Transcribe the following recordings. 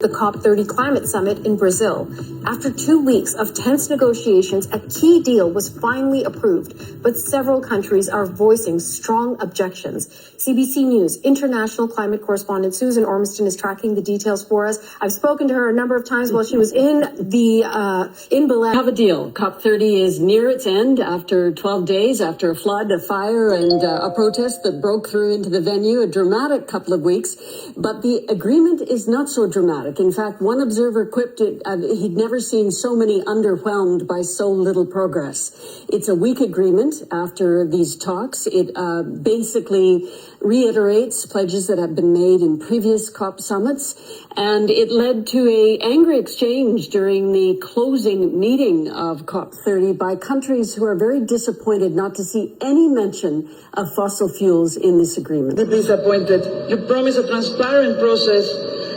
The COP30 climate summit in Brazil. After 2 weeks of tense negotiations, a key deal was finally approved, but several countries are voicing strong objections. CBC News international climate correspondent Susan Ormiston is tracking the details for us. I've spoken to her a number of times while she was in Belém. Have a deal. COP30 is near its end after 12 days, after a flood, a fire, and a protest that broke through into the venue. A dramatic couple of weeks, but the agreement is not so dramatic. In fact, one observer quipped it, he'd never seen so many underwhelmed by so little progress. It's a weak agreement after these talks. It basically reiterates pledges that have been made in previous COP summits, and it led to an angry exchange during the closing meeting of COP30 by countries who are very disappointed not to see any mention of fossil fuels in this agreement. Disappointed. You promise a transparent process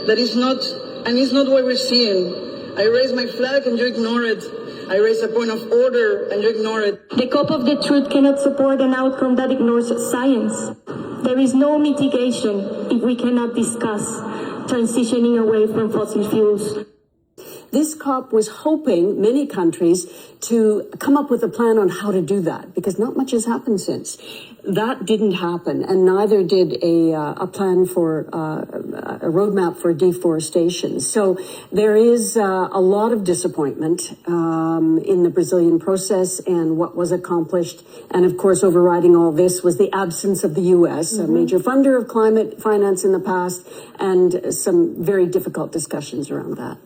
that is not what we're seeing. I raise my flag and you ignore it. I raise a point of order and you ignore it. The COP of the truth cannot support an outcome that ignores science. There is no mitigation if we cannot discuss transitioning away from fossil fuels. This COP was hoping, many countries, to come up with a plan on how to do that, because not much has happened since. That didn't happen, and neither did a plan for a roadmap for deforestation. So there is a lot of disappointment in the Brazilian process and what was accomplished. And of course, overriding all this was the absence of the U.S., a major funder of climate finance in the past, and some very difficult discussions around that.